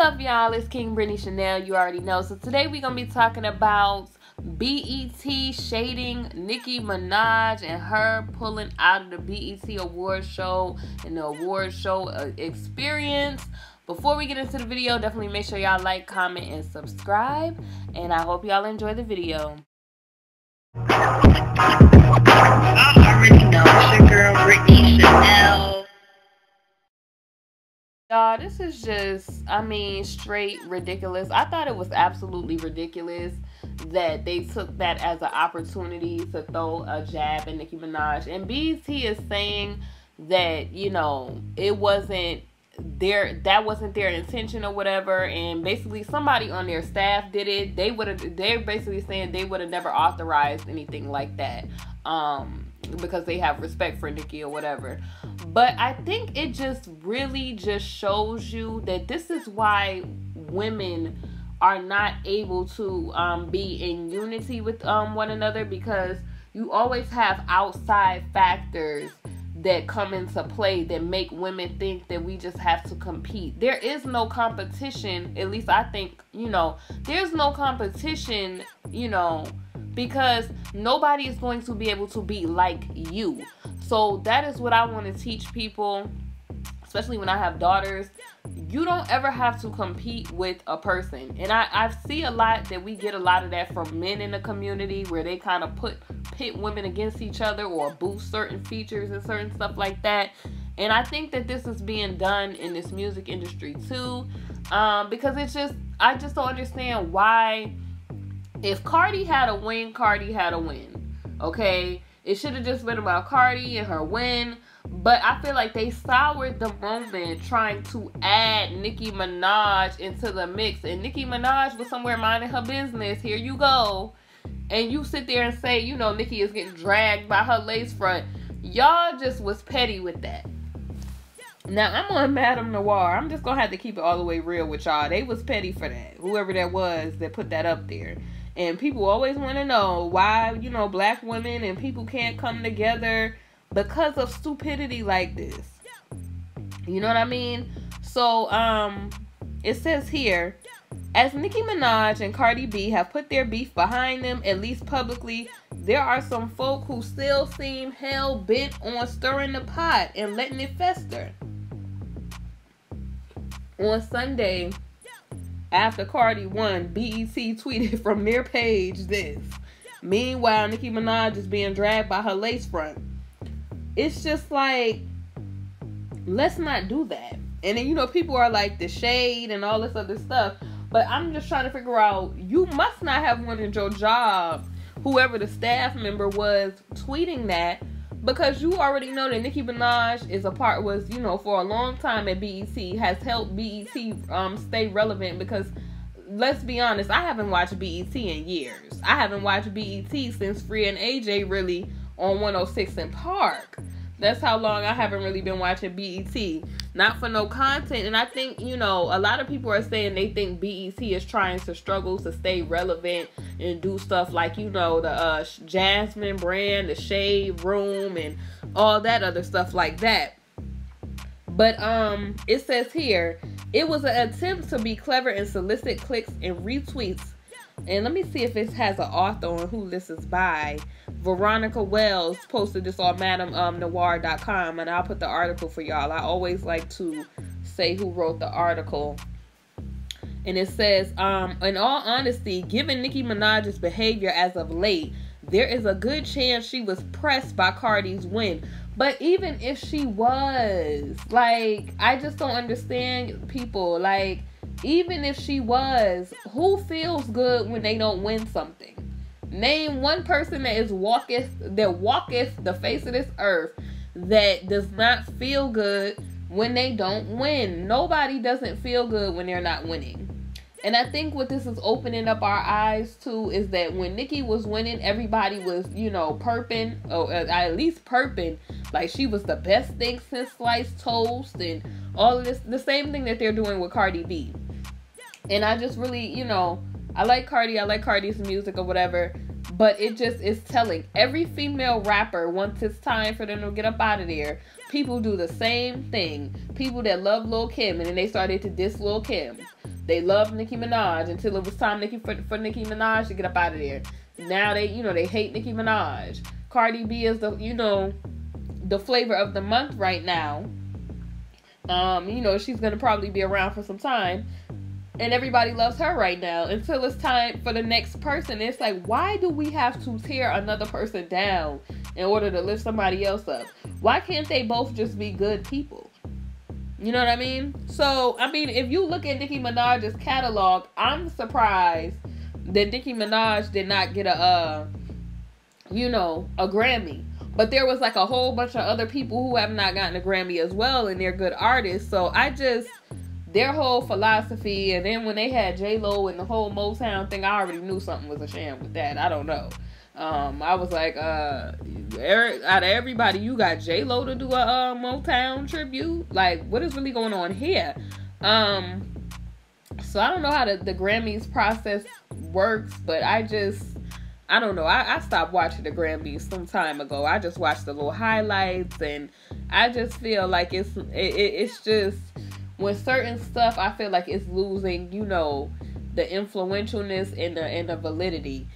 up, y'all? It's KingBritneyChanel. You already know. So today we're going to be talking about BET shading Nicki Minaj and her pulling out of the BET award show and the award show experience. Before we get into the video, definitely make sure y'all like, comment, and subscribe. And I hope y'all enjoy the video. I already know it's your girl Britney Chanel. Y'all, this is just, straight ridiculous. I thought it was absolutely ridiculous that they took that as an opportunity to throw a jab at Nicki Minaj. And BET is saying that, it wasn't that wasn't their intention or whatever, and basically somebody on their staff did it. They're basically saying they would have never authorized anything like that, because they have respect for Nicki or whatever. But I think it just really just shows you that this is why women are not able to be in unity with one another, because you always have outside factors that come into play that make women think that we just have to compete. There is no competition, at least I think, there's no competition, because nobody is going to be able to be like you. So that is what I want to teach people, especially when I have daughters. You don't ever have to compete with a person. And I see a lot that we get a lot of that from men in the community, where they kind of pit women against each other or boost certain features and certain stuff like that. And I think that this is being done in this music industry too, because I just don't understand why. If Cardi had a win, Cardi had a win. Okay? It should have just been about Cardi and her win. But I feel like they soured the moment trying to add Nicki Minaj into the mix. And Nicki Minaj was somewhere minding her business. Here you go. And you sit there and say, Nicki is getting dragged by her lace front. Y'all just was petty with that. Now, I'm on Madame Noir. I'm just going to have to keep it all the way real with y'all. They was petty for that. Whoever that was that put that up there. And people always want to know why, black women and people can't come together because of stupidity like this. You know what I mean? So, it says here, as Nicki Minaj and Cardi B have put their beef behind them, at least publicly, there are some folk who still seem hell-bent on stirring the pot and letting it fester. On Sunday, after Cardi won, BET tweeted from their page this: meanwhile, Nicki Minaj is being dragged by her lace front. It's just like, let's not do that. And then, people are like the shade and all this other stuff. But I'm just trying to figure out, you must not have wanted your job, whoever the staff member was tweeting that, because you already know that Nicki Minaj was, for a long time at BET, has helped BET stay relevant. Because let's be honest, I haven't watched BET in years. I haven't watched BET since Free and AJ really on 106 in Park. That's how long I haven't really been watching BET. Not for no content. And I think, a lot of people are saying they think BET is trying to struggle to stay relevant and do stuff like, the Jasmine brand, the Shade Room, and all that other stuff like that. But it says here, it was an attempt to be clever and solicit clicks and retweets. And let me see if it has an author on who this is by. Veronica Wells posted this on MadameNoir.com, and I'll put the article for y'all. I always like to say who wrote the article. And it says, in all honesty, given Nicki Minaj's behavior as of late, there is a good chance she was pressed by Cardi's win. But even if she was, I just don't understand people. Even if she was, who feels good when they don't win something? Name one person that walketh the face of this earth that does not feel good when they don't win. Nobody doesn't feel good when they're not winning. And I think what this is opening up our eyes to is that when Nicki was winning, everybody was, perping, or at least perping, like she was the best thing since sliced toast and all of this. The same thing that they're doing with Cardi B. And I just really, I like Cardi. I like Cardi's music or whatever. But it just is telling. Every female rapper, once it's time for them to get up out of there, people do the same thing. People that love Lil' Kim, and then they started to diss Lil' Kim. They loved Nicki Minaj until it was time for Nicki Minaj to get up out of there. Now they hate Nicki Minaj. Cardi B is the flavor of the month right now. She's gonna probably be around for some time. And everybody loves her right now until it's time for the next person. It's like, why do we have to tear another person down in order to lift somebody else up? Why can't they both just be good people? You know what I mean? So, if you look at Nicki Minaj's catalog, I'm surprised that Nicki Minaj did not get a Grammy. But there was like a whole bunch of other people who have not gotten a Grammy as well, and they're good artists. So their whole philosophy, and then when they had J-Lo and the whole Motown thing, I already knew something was a sham with that. I don't know. I was like, out of everybody, you got J-Lo to do a Motown tribute? Like, what is really going on here? So I don't know how the Grammys process works, but I don't know. I stopped watching the Grammys some time ago. I just watched the little highlights, and I just feel like it's just, when certain stuff, I feel like it's losing, the influentialness and the validity,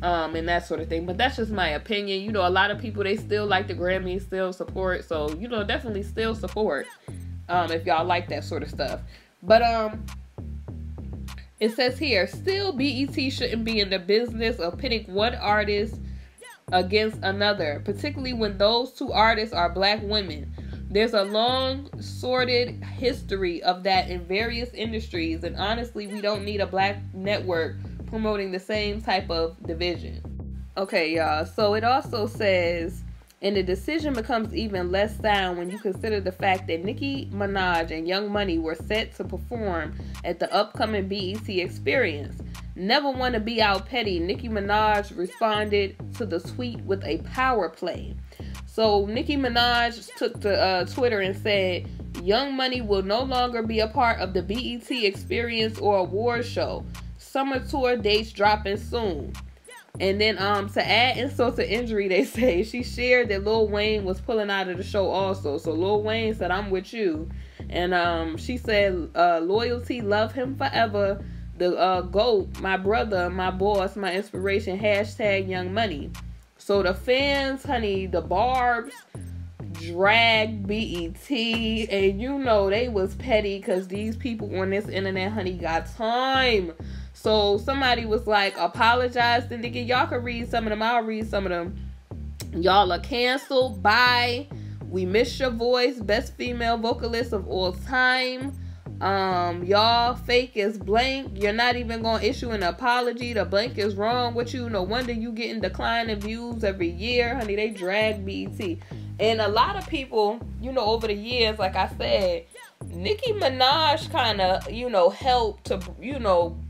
and that sort of thing. But that's just my opinion. A lot of people, they still like the Grammys, still support. So, definitely still support, if y'all like that sort of stuff. But, it says here, still BET shouldn't be in the business of pitting one artist against another, particularly when those two artists are black women. There's a long, sordid history of that in various industries, and honestly, we don't need a black network promoting the same type of division. Okay, y'all, so it also says, and the decision becomes even less sound when you consider the fact that Nicki Minaj and Young Money were set to perform at the upcoming BET Experience. Never want to be out petty, Nicki Minaj responded to the tweet with a power play. So Nicki Minaj took to Twitter and said, Young Money will no longer be a part of the BET Experience or award show. Summer tour dates dropping soon. And then to add insult to injury, they say she shared that Lil Wayne was pulling out of the show also. So Lil Wayne said, I'm with you. And she said, loyalty, love him forever. The GOAT, my brother, my boss, my inspiration, hashtag Young Money. So the fans, honey, the Barbz dragged BET, and they was petty because these people on this internet, honey, got time. So somebody was like, apologize to Nicki. Y'all can read some of them. I'll read some of them. Y'all are canceled. Bye. We miss your voice. Best female vocalist of all time. Y'all fake as blank. You're not even gonna issue an apology. The blank is wrong with you. No wonder you getting declining views every year, honey. They drag BET. And a lot of people, over the years, like I said, Nicki Minaj kind of, helped to,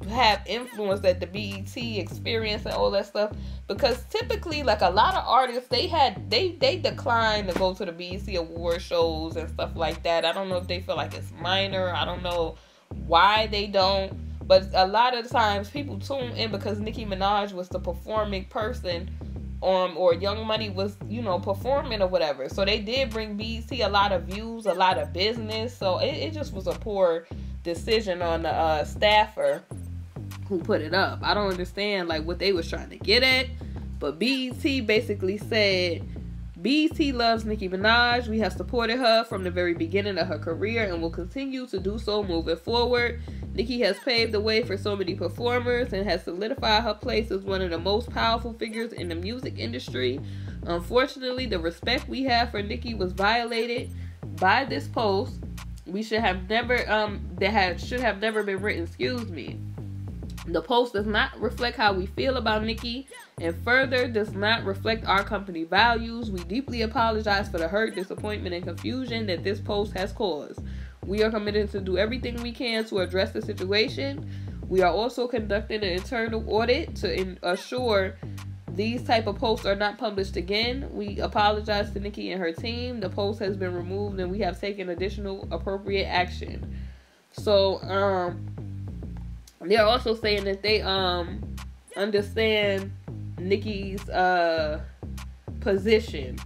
have influence at the BET Experience and all that stuff. Because typically, like a lot of artists, they decline to go to the BET award shows and stuff like that. I don't know if they feel like it's minor. I don't know why they don't. But a lot of times people tune in because Nicki Minaj was the performing person, or Young Money was, performing or whatever. So they did bring BET a lot of views, a lot of business. So it just was a poor decision on the staffer who put it up. I don't understand what they was trying to get at. But BET basically said, BET loves Nicki Minaj. We have supported her from the very beginning of her career and will continue to do so moving forward. Nicki has paved the way for so many performers and has solidified her place as one of the most powerful figures in the music industry. Unfortunately, the respect we have for Nicki was violated by this post. We should have never should have never been written. The post does not reflect how we feel about Nicki and further does not reflect our company values. We deeply apologize for the hurt, disappointment, and confusion that this post has caused. We are committed to do everything we can to address the situation. We are also conducting an internal audit to assure these type of posts are not published again. We apologize to Nicki and her team. The post has been removed and we have taken additional appropriate action. So, they're also saying that they understand Nicki's position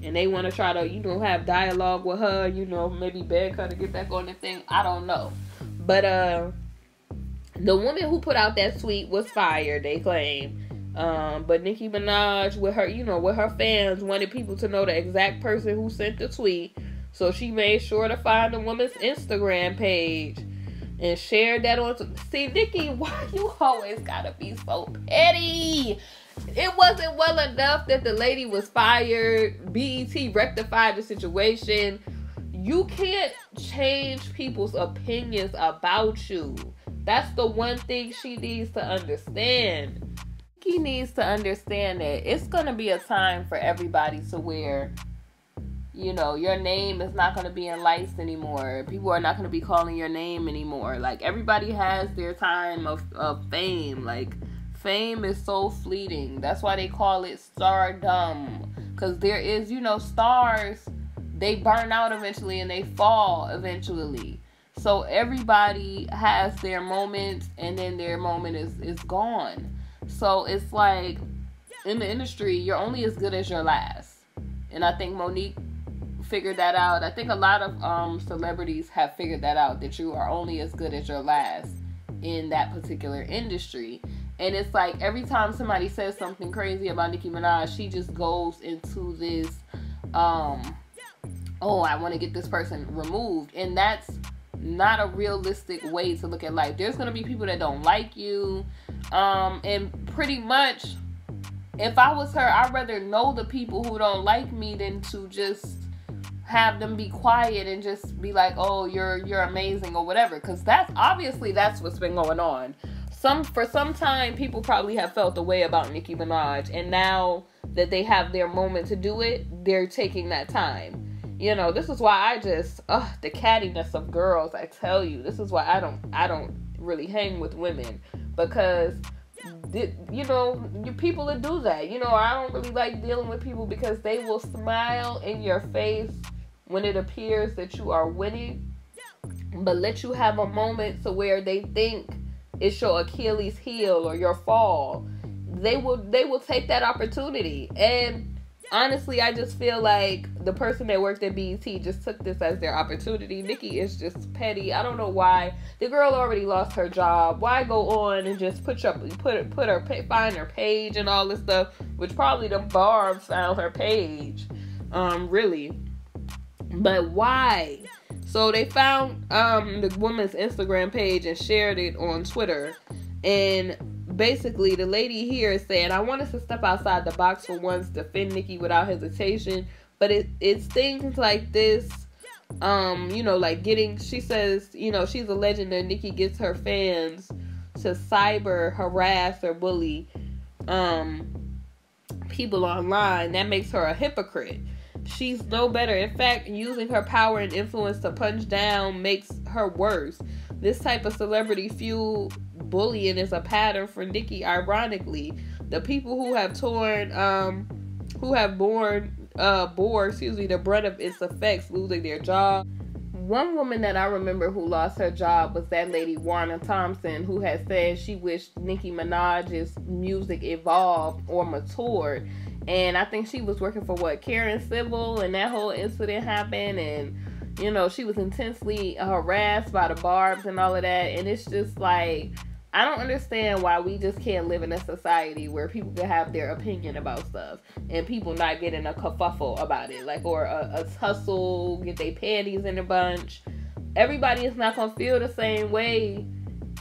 and they want to try to have dialogue with her, maybe beg her to get back on the thing. I don't know, but The woman who put out that tweet was fired, they claim. But Nicki Minaj, with her fans, wanted people to know the exact person who sent the tweet. So she made sure to find the woman's Instagram page and shared that on. See, Nicki, why you always gotta be so petty? It wasn't well enough that the lady was fired. BET rectified the situation. You can't change people's opinions about you. That's the one thing she needs to understand. He needs to understand that it's going to be a time for everybody to where, your name is not going to be in lights anymore. People are not going to be calling your name anymore. Like, everybody has their time of fame. Like, fame is so fleeting. That's why they call it stardom. Because there is, stars, they burn out eventually and they fall eventually. So everybody has their moments, and then their moment is gone. So it's like, in the industry, you're only as good as your last. And I think Monique figured that out. I think a lot of celebrities have figured that out, that you are only as good as your last in that particular industry. And it's like, every time somebody says something crazy about Nicki Minaj, she just goes into this, I want to get this person removed. And that's not a realistic way to look at life. There's going to be people that don't like you. And pretty much, if I was her, I'd rather know the people who don't like me than to just have them be quiet and just be like, oh, you're amazing or whatever. Because that's what's been going on. For some time, people probably have felt the way about Nicki Minaj. And now that they have their moment to do it, they're taking that time. This is why the cattiness of girls, I tell you, this is why I don't really hang with women, because, you people that do that, I don't really like dealing with people because they will smile in your face when it appears that you are winning, but let you have a moment to where they think it's your Achilles heel or your fall. They will take that opportunity. And honestly, I just feel like the person that worked at BET just took this as their opportunity. Nicki is just petty. I don't know why. The girl already lost her job. Why go on and just find her page and all this stuff, which probably the Barbz found her page, really. But why? So they found the woman's Instagram page and shared it on Twitter, and basically, the lady here is saying, I want us to step outside the box for once, defend Nicki without hesitation. But it's things like this, she says, she's alleging that Nicki gets her fans to cyber harass or bully people online. That makes her a hypocrite. She's no better. In fact, using her power and influence to punch down makes her worse. This type of celebrity fuel bullying is a pattern for Nicki. Ironically, the people who have borne the brunt of its effects, losing their job. One woman that I remember who lost her job was that lady Warner Thompson, who had said she wished Nicki Minaj's music evolved or matured. And I think she was working for Karen Civil, and that whole incident happened, and she was intensely harassed by the Barbz and all of that. And it's just like, I don't understand why we just can't live in a society where people can have their opinion about stuff and people not getting a kerfuffle about it, or a tussle, get their panties in a bunch. Everybody is not gonna feel the same way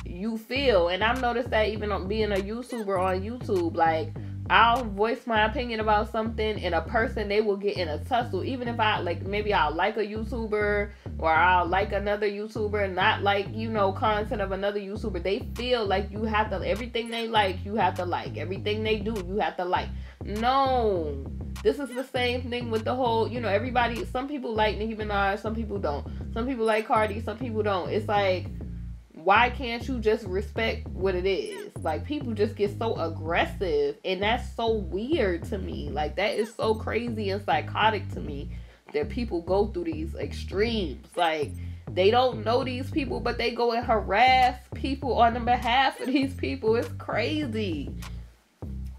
you feel. And I've noticed that even on being a YouTuber on YouTube, like, I'll voice my opinion about something, and a person, they will get in a tussle. Even if maybe I'll like a YouTuber, or I'll like another YouTuber, not like, content of another YouTuber. They feel like you have to, everything they like, you have to like. Everything they do, you have to like. No. This is the same thing with the whole, everybody, some people like Nicki Minaj, some people don't. Some people like Cardi, some people don't. It's like, why can't you just respect what it is? Like, people just get so aggressive, and that's so weird to me. Like, that is so crazy and psychotic to me that people go through these extremes. Like, they don't know these people, but they go and harass people on the behalf of these people. It's crazy.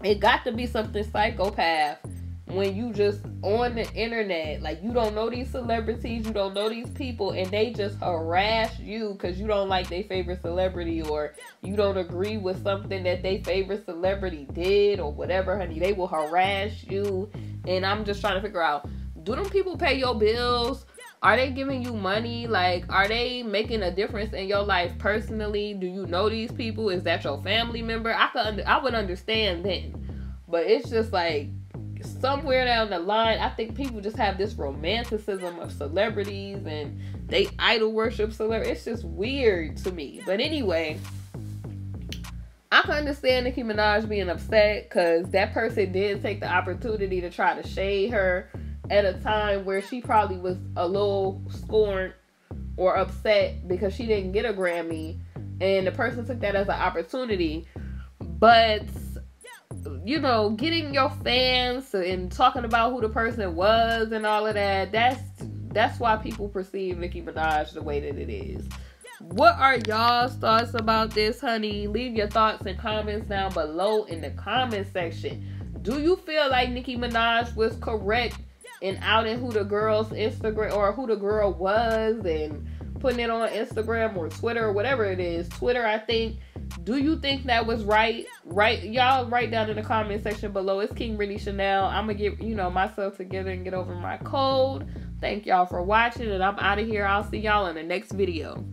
It got to be something psychopath when you just on the internet, like you don't know these celebrities, you don't know these people, and they just harass you because you don't like their favorite celebrity or you don't agree with something that their favorite celebrity did or whatever, honey. They will harass you. And I'm just trying to figure out, do them people pay your bills? Are they giving you money? Like, are they making a difference in your life personally? Do you know these people? Is that your family member? I would understand then. But it's just like, somewhere down the line, I think people just have this romanticism of celebrities and they idol worship celebrities. It's just weird to me. But anyway, I can understand Nicki Minaj being upset because that person did take the opportunity to try to shade her at a time where she probably was a little scorned or upset because she didn't get a Grammy, and the person took that as an opportunity. But you know, getting your fans and talking about who the person was and all of that, that's why people perceive Nicki Minaj the way that it is. What are y'all's thoughts about this, honey? Leave your thoughts and comments down below in the comment section. Do you feel like Nicki Minaj was correct in outing who the girl's Instagram or who the girl was and putting it on Instagram or Twitter or whatever it is? Twitter, I think. Do you think that was right? Y'all write down in the comment section below. It's KingBritneyChanel. I'm going to get, myself together and get over my cold. Thank y'all for watching, and I'm out of here. I'll see y'all in the next video.